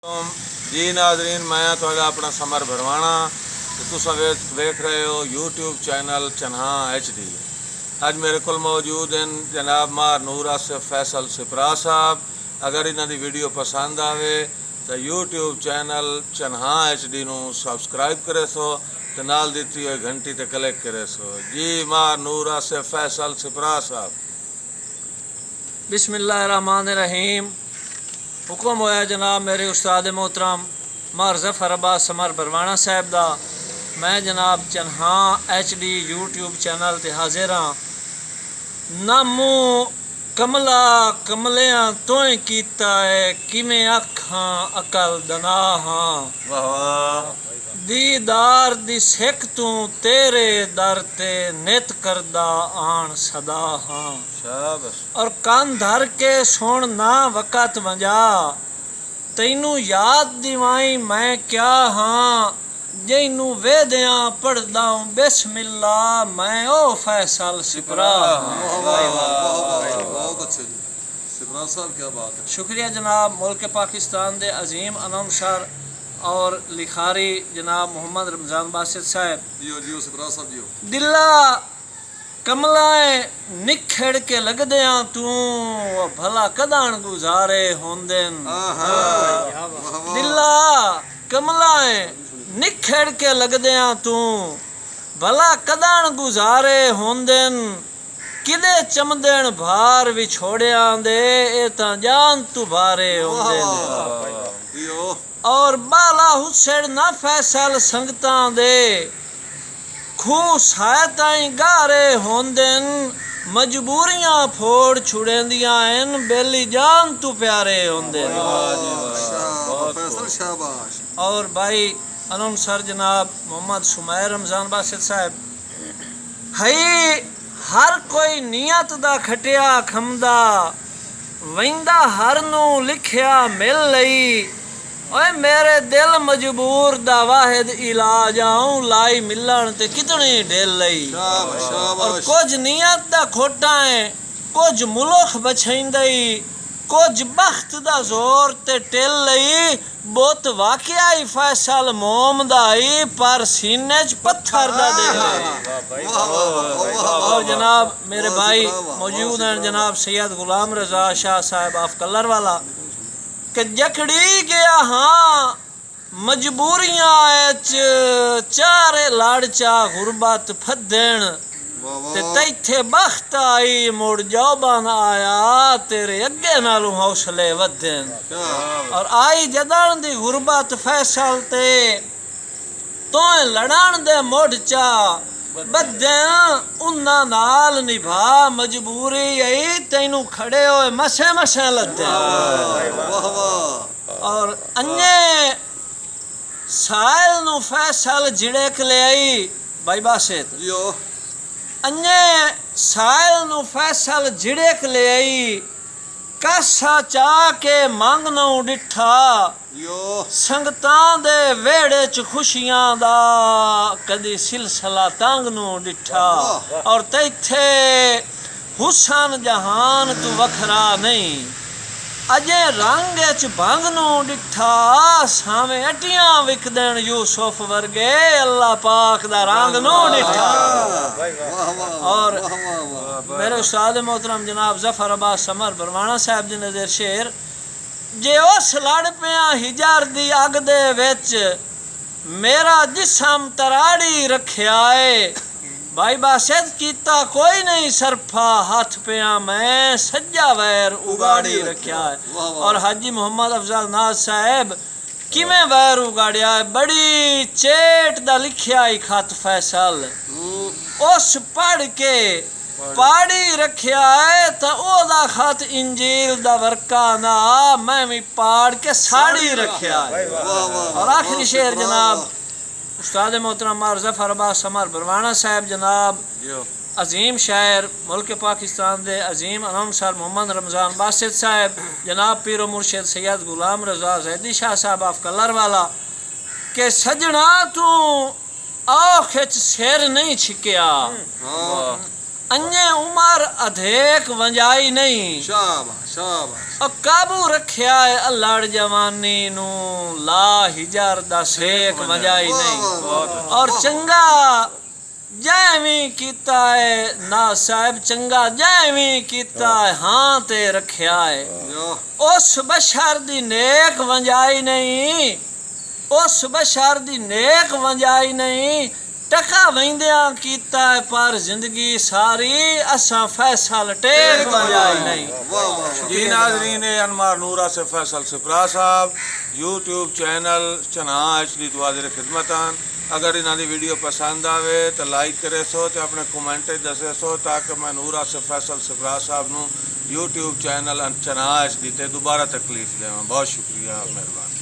जी नाजरीन, मैं थोड़ा अपना समर भरवाना तो तुम देख रहे हो यूट्यूब चैनल चन्हा HD। अज मेरे को मौजूद हैं जनाब मार नूर आसिफ फैसल सिपरा साहब। अगर इन्हों की वीडियो पसंद आवे तो यूट्यूब चैनल चन्हा HD नू सबसक्राइब करे सो तो नाल दी हुई घंटी ते क्लिक करे सो। जी मार नूर आसिफ फैसल सिपरा साहब। बिस्मिल्लाहिर्रहमानिर्रहीम। हुक्म होया जनाब मेरे उस्ताद मोहतरम मार ज़फ़र अब्बास समर बरवाना साहब दा। मैं जनाब चन्हा HD यूट्यूब चैनल ते हाजिर हाँ। नामू कमला कमलियां तोय कीता है किमें आखां अकल दना हाँ। दीदार दी सिख तू तेरे दर ते नित करदा आन सदा हाँ। और कान धर के सुन ना वक़्त वंजा तैनू याद दिवाई मैं क्या हाँ। जैनू वेदियां पढ़दा बिस्मिल्ला मैं ओ फैसल सिपरा हाँ। बहुत अच्छे जी सिपरा साहब, क्या बात है। शुक्रिया जनाब। मुल्क पाकिस्तान दे अजीम अनाउंसर और लिखारी जनाब मोहम्मद रमज़ान बासित साहब। जियो जियो सिपरा साहब जियो। दिल्ला कमलाए निखड़ के लगदियां तू भला कदान गुजारे होंदेन। दिल्ला कमलाए निखड़ के लगदियां तू भला कदान गुजारे होंदेन। किदे चमदेन भार विछोड़ियां दे ए तां जान तू भारे होंदेन। और बाला हुसैन ना फैसल संगतां दे खूह सायताई गारे होंदेन। मजबूरियां फोड़ छुड़ेंदियां हैं बेली जान तू प्यारे होंदेन। शाबाश। और भाई अनाउंसर जनाब मोहम्मद सुमैर रमज़ान बासित साहब। हई हर कोई नियत दा खटिया खमदा वैंदा हर नू लिखिया मिल लई। ओए मेरे दिल मजबूर दा वाहिद इलाज आऊं लाई मिलन ते कितनी ढेल लई। और कुछ नियत दा खोटा है कुछ मुलख बछैंदई कुछ बख्त दा जोर ते टिल लई। बोत वाकया ही फैसल मोम दाई पर सीने च पत्थर दा दे। और जनाब मेरे भाई मौजूद हैं जनाब सैयद गुलाम रजा शाह साहब ऑफ कलर वाला कि जकड़ी गया हाँ मजबूरियां चारे लाड़चा गुरबत फदेन ते तैथे बख्त आई मुड़ जौबान आया तेरे अगे नालों हौसले वधन। और आई जदन दी गुरबत फैसल ते तो लड़न दे मुड़ चा बदन उन्ना नाल निभा मजबूरी आई तैनू खड़े होए मसे मसे लदे। और अन्य साइल नू फैसल जिड़ेक ले आई भाई बासित अन्य साइल नू फैसल जिड़ेक ले आई कासा चा के मंगनू डिठा संगतां दे वेड़े च खुशियां दा कदी सिलसिला तंग नू डिठा। और तैथे हुसन जहान तू वखरा नहीं अजे रंग च भंग नू डिठा सावे अटियां विकदन यूसुफ वर्गे अल्लाह पाक दा रंग नू डिठा। और मेरे उस्ताद मोहतरम जनाब ज़फ़र अब्बास समर बरवाना साहब दी नज़र शेर जे उस लड़ पिया हिजर दी अग दे विच मेरा जिसम तराड़ी रखिया है। भाई बासित कीता कोई नहीं सरफा हाथ पिया मैं सज्जा वैर उगाड़ी रखिया है। और हाजी मोहम्मद अफजल नाज साहब किमें वैर उगाड़िया है बड़ी चेट दा लिखिया ही खत फैसल उस पढ़ के पाड़ी रखिया है तो ओदा खत इंजील दा वर्का ना मैं भी पाड़ के साड़ी रखिया है। और आखिरी शेर जनाब उस्ताद मोहतरम मार ज़फ़र अब्बास समर बरवाना साहब जनाब अजीम शायर मुल्क पाकिस्तान दे अजीम अनाउंसर मोहम्मद रमज़ान बासित साहब जनाब पीरो मुर्शिद सैयद गुलाम रजा ज़ैदी शाह साहब ऑफ कलर वाला के सजना तू आँख च सिर नहीं छिकिया अन्ये उमर अधेक वंजाई नहीं शाबाश शाबाश और काबू रखिया है अल्लाह जवानी नू ला हिजर दा सेक वंजाई नहीं और चंगा जैवी कीता है ना साहब चंगा जैवी कीता है हाँ ते रखिया है या उस बशर दी नेक वंजाई नहीं उस बशर दी नेक वंजाई नहीं टका वेंदिया कीता है पर जिंदगी सारी असा फैसल टेक वंजाई नहीं। वाह वाह जी नाजरीन अनमार नूरा से फैसल सिपरा साहब यूट्यूब चैनल चन्हा HD वाजिर खिदमतान अगर इन्हों की वीडियो पसंद आवे तो लाइक करे सो तो अपने कमेंट दसे सो ताकि मैं नूरा से फैसल सिपरा साहब यूट्यूब चैनल चन्हा HD ते दोबारा तकलीफ देवां। बहुत शुक्रिया मेहरबानी।